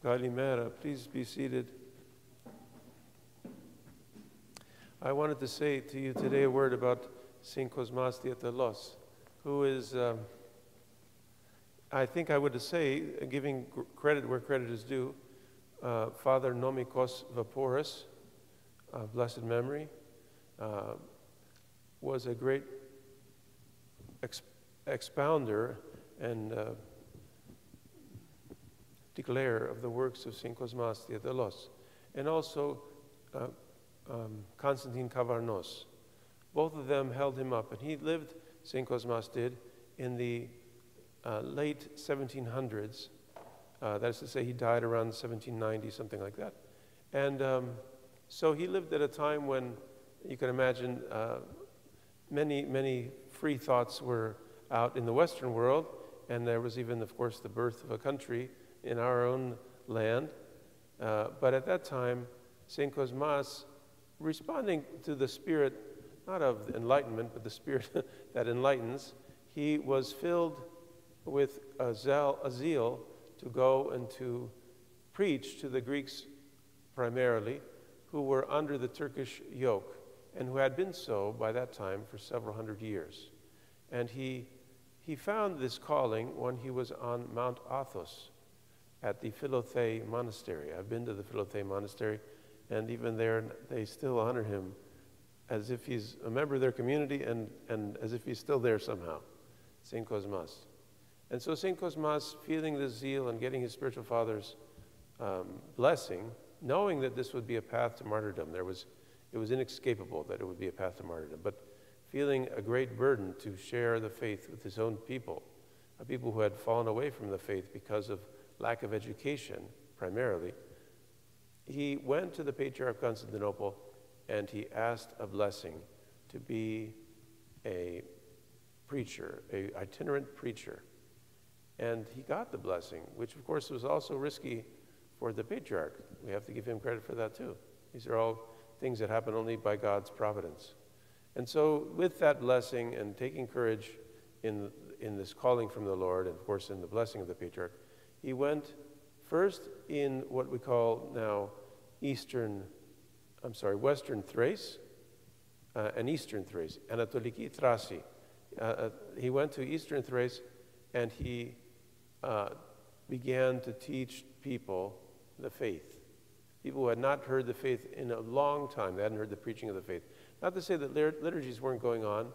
Kalimera, please be seated. I wanted to say to you today a word about Saint Kosmas the Aetolian, who is, I think I would say, giving credit where credit is due, Father Nomikos Vaporis, of blessed memory, was a great expounder and declarer of the works of Saint Kosmas the Aetolian, and also Constantine Kavarnos. Both of them held him up, and he lived, Saint Kosmas did, in the late 1700s. That is to say, he died around 1790, something like that. And so he lived at a time when, you can imagine, many free thoughts were out in the Western world, and there was even, of course, the birth of a country in our own land. But at that time, Saint Kosmas, responding to the spirit, not of enlightenment, but the spirit that enlightens, he was filled with a zeal to go and to preach to the Greeks primarily, who were under the Turkish yoke, and who had been so by that time for several hundred years. And he found this calling when he was on Mount Athos at the Philothei Monastery. I've been to the Philothei Monastery, and even there they still honor him as if he's a member of their community and as if he's still there somehow, Saint Kosmas. And so Saint Kosmas, feeling this zeal and getting his spiritual father's blessing, knowing that this would be a path to martyrdom, it was inescapable that it would be a path to martyrdom, but feeling a great burden to share the faith with his own people, a people who had fallen away from the faith because of lack of education, primarily, he went to the Patriarch of Constantinople and he asked a blessing to be a preacher, an itinerant preacher. And he got the blessing, which of course was also risky for the Patriarch. We have to give him credit for that too. These are all things that happen only by God's providence. And so with that blessing and taking courage in this calling from the Lord, and of course in the blessing of the Patriarch, he went first in what we call now Western Thrace and Eastern Thrace, Anatoliki Thrasi. He went to Eastern Thrace and he began to teach people the faith. People who had not heard the faith in a long time. They hadn't heard the preaching of the faith. Not to say that liturgies weren't going on,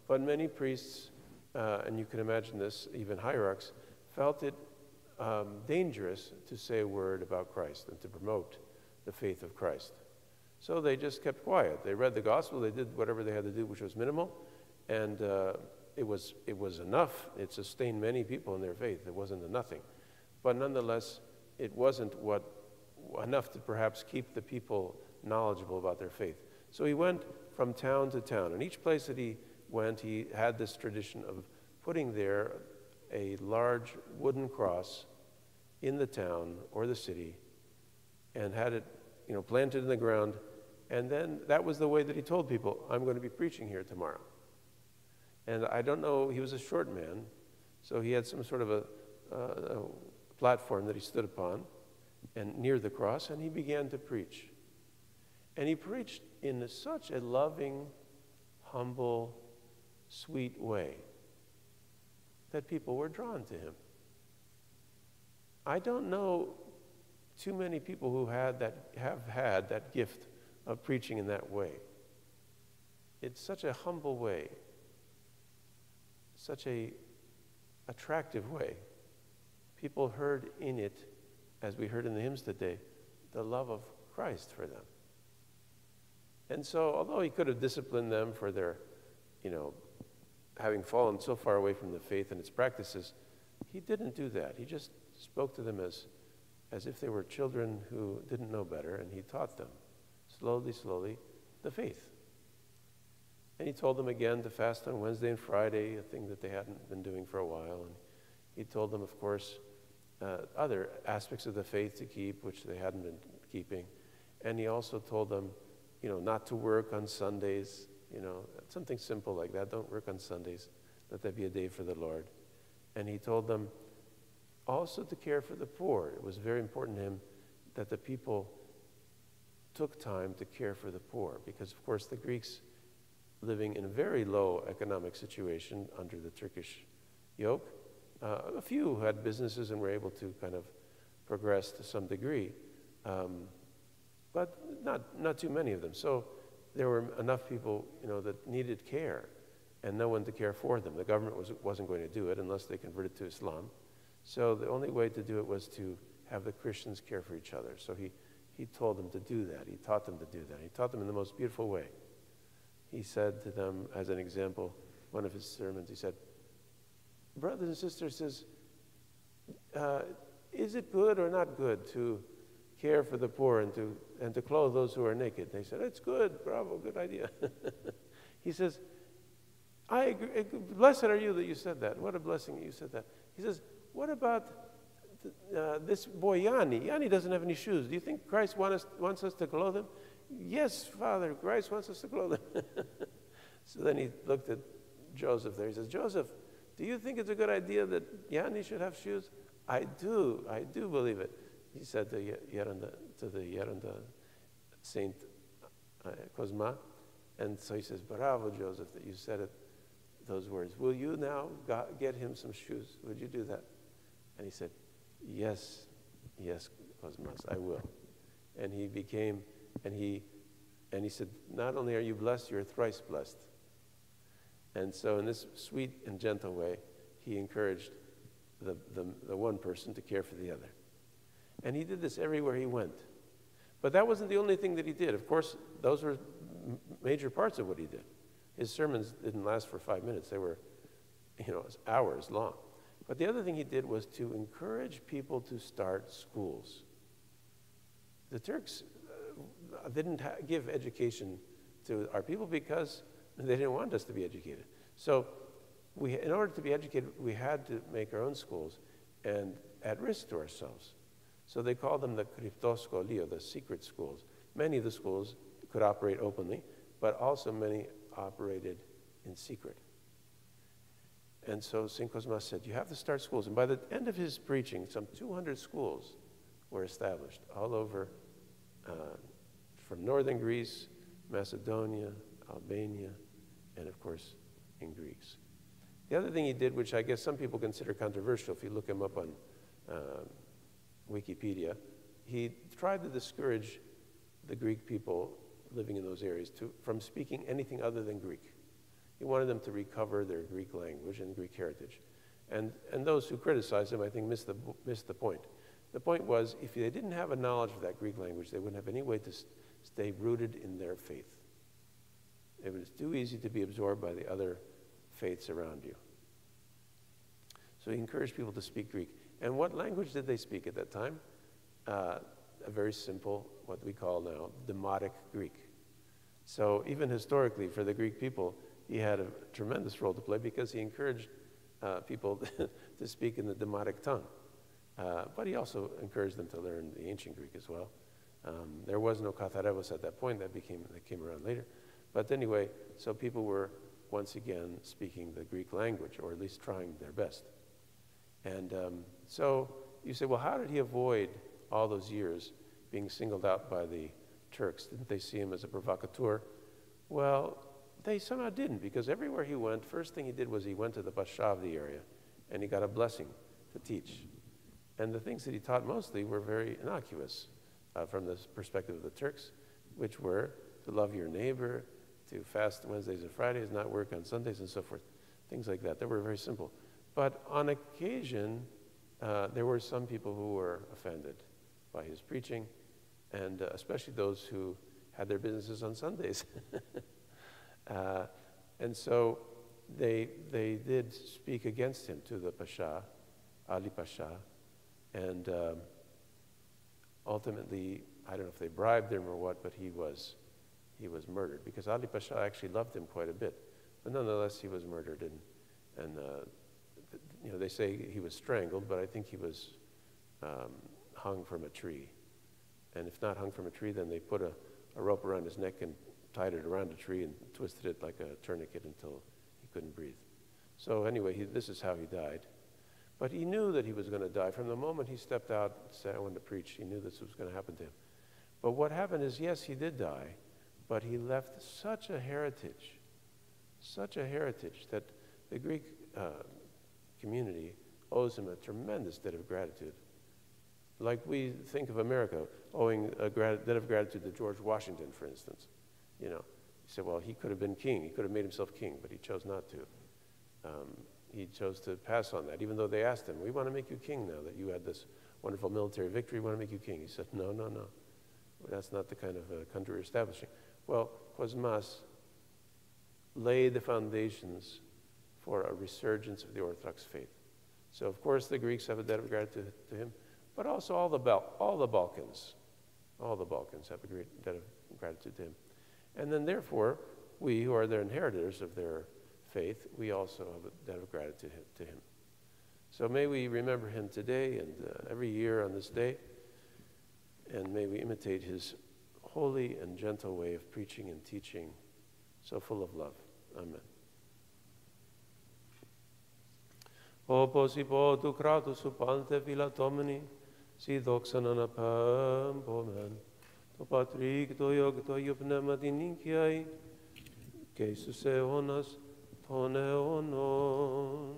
but many priests, and you can imagine this, even hierarchs, felt it dangerous to say a word about Christ and to promote the faith of Christ. So they just kept quiet. They read the gospel, they did whatever they had to do, which was minimal, and it was enough. It sustained many people in their faith. It wasn't a nothing. But nonetheless, it wasn't enough to perhaps keep the people knowledgeable about their faith. So he went from town to town, and each place that he went, he had this tradition of putting there a large wooden cross in the town or the city, and had it, planted in the ground. And then that was the way that he told people, I'm going to be preaching here tomorrow. And I don't know, he was a short man, so he had some sort of a platform that he stood upon and near the cross, and he began to preach. And he preached in such a loving, humble, sweet way that people were drawn to him. I don't know too many people who have had that gift of preaching in that way. It's such a humble way, such a attractive way. People heard in it, as we heard in the hymns today, the love of Christ for them. And so, although he could have disciplined them for their, having fallen so far away from the faith and its practices, he didn't do that. He just spoke to them as if they were children who didn't know better, and he taught them, slowly, the faith. And he told them again to fast on Wednesday and Friday, a thing that they hadn't been doing for a while. And he told them, of course, other aspects of the faith to keep, which they hadn't been keeping. And he also told them, not to work on Sundays, something simple like that. Don't work on Sundays. Let that be a day for the Lord. And he told them, also to care for the poor. It was very important to him that the people took time to care for the poor, because of course the Greeks, living in a very low economic situation under the Turkish yoke, a few had businesses and were able to kind of progress to some degree, but not too many of them. So there were enough people, that needed care, and no one to care for them. The government wasn't going to do it unless they converted to Islam. So the only way to do it was to have the Christians care for each other. So he told them to do that. He taught them to do that. He taught them in the most beautiful way. He said to them, as an example, one of his sermons, he said, brothers and sisters, is it good or not good to care for the poor and to clothe those who are naked? They said, it's good, bravo, good idea. He says, I agree, blessed are you that you said that. What a blessing that you said that. He says, what about this boy Yanni? Yanni doesn't have any shoes. Do you think Christ wants us to clothe him? Yes, Father, Christ wants us to clothe him. So then he looked at Joseph there. He says, Joseph, do you think it's a good idea that Yanni should have shoes? I do believe it. He said to the Saint Kosmas. And so he says, bravo, Joseph, that you said those words. Will you now get him some shoes? Would you do that? And he said, yes, Kosmas, I will. And he became, and he said, not only are you blessed, you're thrice blessed. And so in this sweet and gentle way, he encouraged the one person to care for the other. And he did this everywhere he went. But that wasn't the only thing that he did. Of course, those were major parts of what he did. His sermons didn't last for 5 minutes. They were, hours long. But the other thing he did was to encourage people to start schools. The Turks didn't give education to our people because they didn't want us to be educated. So in order to be educated, we had to make our own schools and at risk to ourselves. So they called them the cryptoscholi, or the secret schools. Many of the schools could operate openly, but also many operated in secret. And so St. Kosmas said, you have to start schools. And by the end of his preaching, some 200 schools were established all over, from northern Greece, Macedonia, Albania, and of course, in Greece. The other thing he did, which I guess some people consider controversial, if you look him up on Wikipedia, he tried to discourage the Greek people living in those areas from speaking anything other than Greek. He wanted them to recover their Greek language and Greek heritage. And those who criticized him, I think, missed the point. The point was, if they didn't have a knowledge of that Greek language, they wouldn't have any way to stay rooted in their faith. It was too easy to be absorbed by the other faiths around you. So he encouraged people to speak Greek. And what language did they speak at that time? A very simple, what we call now, Demotic Greek. So even historically, for the Greek people, he had a tremendous role to play because he encouraged people to speak in the Demotic tongue. But he also encouraged them to learn the ancient Greek as well. There was no Katharevos at that point. That came around later. But anyway, so people were once again speaking the Greek language, or at least trying their best. And so you say, well, how did he avoid all those years being singled out by the Turks? Didn't they see him as a provocateur? Well, they somehow didn't, because everywhere he went, first thing he did was he went to the Pasha of the area, and he got a blessing to teach. And the things that he taught mostly were very innocuous from the perspective of the Turks, which were to love your neighbor, to fast Wednesdays and Fridays, not work on Sundays, and so forth. Things like that. They were very simple. But on occasion, there were some people who were offended by his preaching, and especially those who had their businesses on Sundays. And so they did speak against him to the Pasha, Ali Pasha, and ultimately, I don't know if they bribed him or what, but he was murdered, because Ali Pasha actually loved him quite a bit. But nonetheless, he was murdered, and they say he was strangled, but I think he was hung from a tree. And if not hung from a tree, then they put a rope around his neck and tied it around a tree and twisted it like a tourniquet until he couldn't breathe. So anyway, this is how he died. But he knew that he was going to die. From the moment he stepped out and said, I want to preach, he knew this was going to happen to him. But what happened is, yes, he did die, but he left such a heritage that the Greek community owes him a tremendous debt of gratitude. Like we think of America owing a debt of gratitude to George Washington, for instance. You know, he said, well, he could have been king. He could have made himself king, but he chose not to. He chose to pass on that, even though they asked him, we want to make you king now that you had this wonderful military victory. We want to make you king. He said, no, no, no. That's not the kind of country we're establishing. Well, Kosmas laid the foundations for a resurgence of the Orthodox faith. So, of course, the Greeks have a debt of gratitude to him, but also all the Balkans have a great debt of gratitude to him. And then, therefore, we who are their inheritors of their faith, we also have a debt of gratitude to him. So may we remember him today and every year on this day, and may we imitate his holy and gentle way of preaching and teaching, so full of love. Amen. O posipo tu kratus upante philatomeni, si doxan anapam pomen, to patrik to yog to pneumatinikiai, que sus eonas ton eonon.